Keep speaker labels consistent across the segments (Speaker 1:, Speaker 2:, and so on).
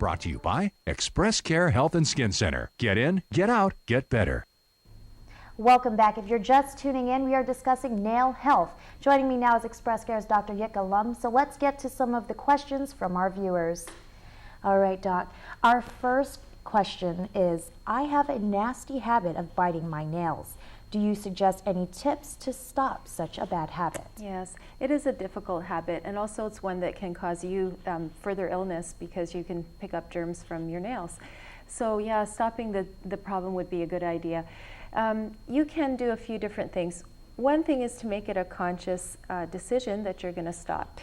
Speaker 1: brought to you by ExpressCare Health and Skin Center. Get in, get out, get better.
Speaker 2: Welcome back. If you're just tuning in, we are discussing nail health. Joining me now is ExpressCare's Dr. Jitka Lom. So let's get to some of the questions from our viewers. All right, Doc. Our first question is, I have a nasty habit of biting my nails. Do you suggest any tips to stop such a bad habit?
Speaker 3: Yes, it is a difficult habit, and also it's one that can cause you further illness because you can pick up germs from your nails. So yeah, stopping the problem would be a good idea. You can do a few different things. One thing is to make it a conscious decision that you're going to stop.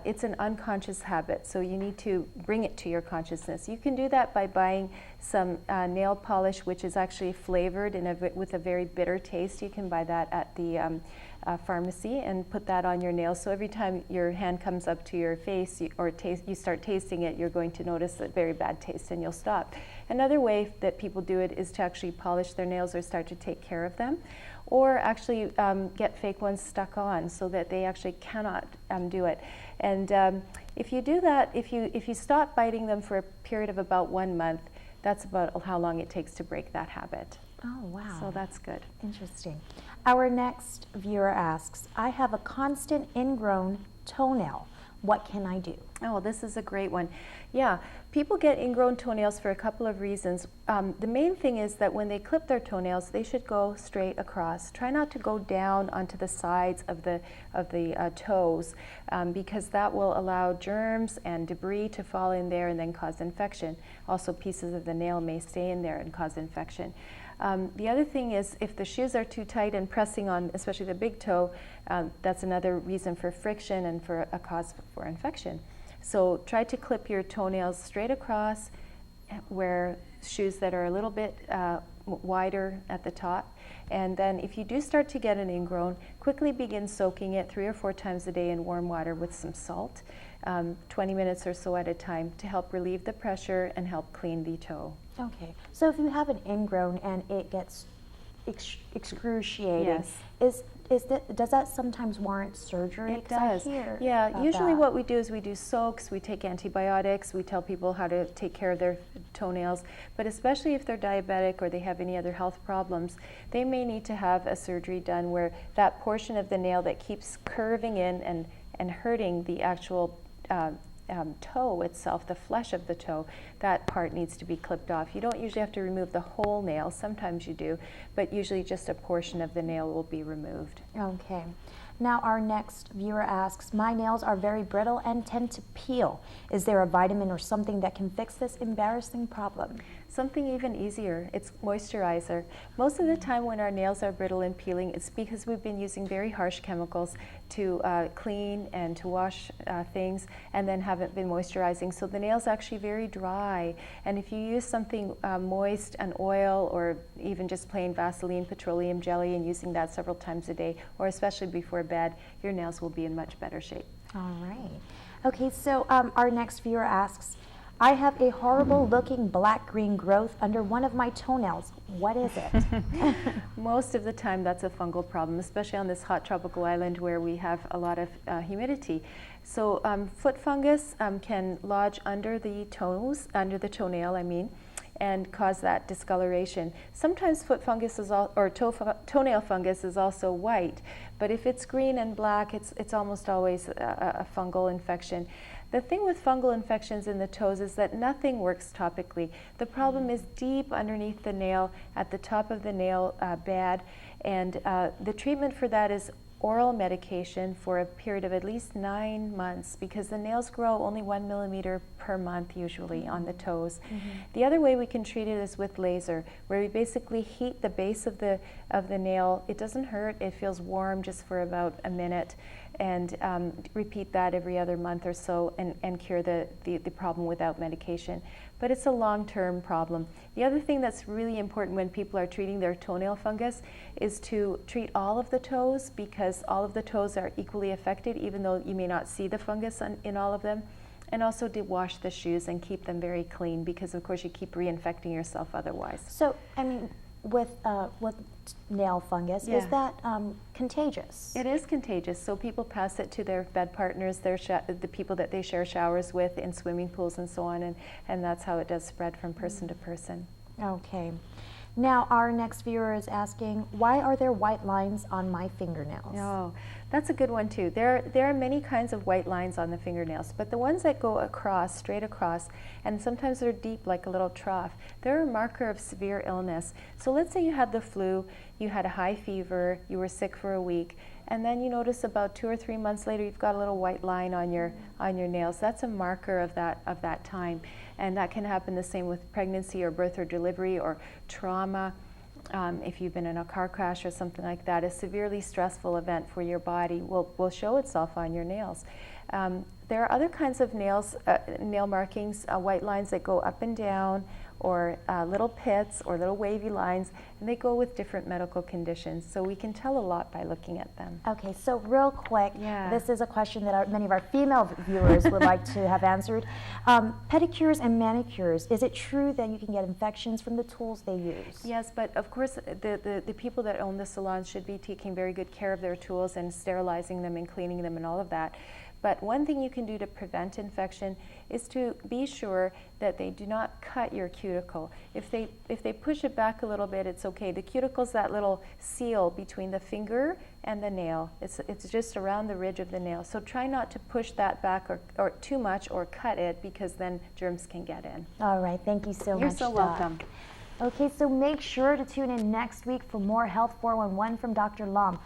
Speaker 3: It's an unconscious habit, so you need to bring it to your consciousness. You can do that by buying some nail polish, which is actually flavored with a very bitter taste. You can buy that at the pharmacy and put that on your nails. So every time your hand comes up to your face you start tasting it, you're going to notice a very bad taste and you'll stop. Another way that people do it is to actually polish their nails or start to take care of them, or actually get fake ones stuck on so that they actually cannot do it. And if you do that, if you stop biting them for a period of about 1 month, that's about how long it takes to break that habit.
Speaker 2: Oh, wow.
Speaker 3: So that's good.
Speaker 2: Interesting. Our next viewer asks, I have a constant ingrown toenail. What can I do?
Speaker 3: Oh, this is a great one. Yeah, people get ingrown toenails for a couple of reasons. The main thing is that when they clip their toenails, they should go straight across. Try not to go down onto the sides of the toes, because that will allow germs and debris to fall in there and then cause infection. Also, pieces of the nail may stay in there and cause infection. The other thing is, if the shoes are too tight and pressing on, especially the big toe, that's another reason for friction and for a cause for infection. So try to clip your toenails straight across, wear shoes that are a little bit wider at the top. And then if you do start to get an ingrown, quickly begin soaking it 3 or 4 times a day in warm water with some salt, 20 minutes or so at a time, to help relieve the pressure and help clean the toe.
Speaker 2: Okay, so if you have an ingrown and it gets excruciating,
Speaker 3: yes.
Speaker 2: Does that sometimes warrant surgery?
Speaker 3: It does. Yeah, usually what we do is we do soaks, we take antibiotics, we tell people how to take care of their toenails, but especially if they're diabetic or they have any other health problems, they may need to have a surgery done where that portion of the nail that keeps curving in and hurting the actual toe itself, the flesh of the toe, that part needs to be clipped off. You don't usually have to remove the whole nail, sometimes you do, but usually just a portion of the nail will be removed.
Speaker 2: Okay. Now our next viewer asks, my nails are very brittle and tend to peel. Is there a vitamin or something that can fix this embarrassing problem?
Speaker 3: Something even easier, it's moisturizer. Most of the time when our nails are brittle and peeling, it's because we've been using very harsh chemicals to clean and to wash things, and then haven't been moisturizing. So the nail's actually very dry. And if you use something moist, an oil, or even just plain Vaseline petroleum jelly, and using that several times a day, or especially before bed, your nails will be in much better shape.
Speaker 2: All right. Okay, so our next viewer asks, I have a horrible looking black-green growth under one of my toenails. What is it?
Speaker 3: Most of the time that's a fungal problem, especially on this hot tropical island where we have a lot of humidity. So foot fungus can lodge under the toes, under the toenail, and cause that discoloration. Sometimes foot fungus is toenail fungus is also white, but if it's green and black, it's almost always a fungal infection. The thing with fungal infections in the toes is that nothing works topically. The problem is deep underneath the nail, at the top of the nail bed, and the treatment for that is oral medication for a period of at least 9 months, because the nails grow only 1 millimeter per month usually on the toes. The other way we can treat it is with laser, where we basically heat the base of the nail. It doesn't hurt, it feels warm just for about a minute, and repeat that every other month or so, and cure the problem without medication. But it's a long-term problem. The other thing that's really important when people are treating their toenail fungus is to treat all of the toes, because all of the toes are equally affected, even though you may not see the fungus in all of them. And also to wash the shoes and keep them very clean, because of course you keep reinfecting yourself otherwise.
Speaker 2: So, with nail fungus,
Speaker 3: Yeah.
Speaker 2: is that contagious?
Speaker 3: It is contagious, so people pass it to their bed partners, the people that they share showers with in swimming pools and so on, and that's how it does spread from person to person.
Speaker 2: Okay. Now our next viewer is asking, why are there white lines on my fingernails?
Speaker 3: Oh, that's a good one too. There are many kinds of white lines on the fingernails, but the ones that go across, straight across, and sometimes they're deep like a little trough, they're a marker of severe illness. So let's say you had the flu, you had a high fever, you were sick for a week, and then you notice about 2 or 3 months later you've got a little white line on your nails. That's a marker of that time, and that can happen the same with pregnancy or birth or delivery or trauma. If you've been in a car crash or something like that, a severely stressful event for your body will show itself on your nails. There are other kinds of nail markings, white lines that go up and down, or little pits or little wavy lines, and they go with different medical conditions. So we can tell a lot by looking at them.
Speaker 2: Okay, so real quick,
Speaker 3: Yeah.
Speaker 2: this is a question that many of our female viewers would like to have answered. Pedicures and manicures, is it true that you can get infections from the tools they use?
Speaker 3: Yes, but of course the people that own the salons should be taking very good care of their tools and sterilizing them and cleaning them and all of that. But one thing you can do to prevent infection is to be sure that they do not cut your cuticle. If they push it back a little bit, it's okay. The cuticle's that little seal between the finger and the nail. It's just around the ridge of the nail. So try not to push that back or too much or cut it, because then germs can get in.
Speaker 2: All right, thank you so much,
Speaker 3: You're so
Speaker 2: Doc.
Speaker 3: welcome.
Speaker 2: Okay, so make sure to tune in next week for more Health 411 from Dr. Lom.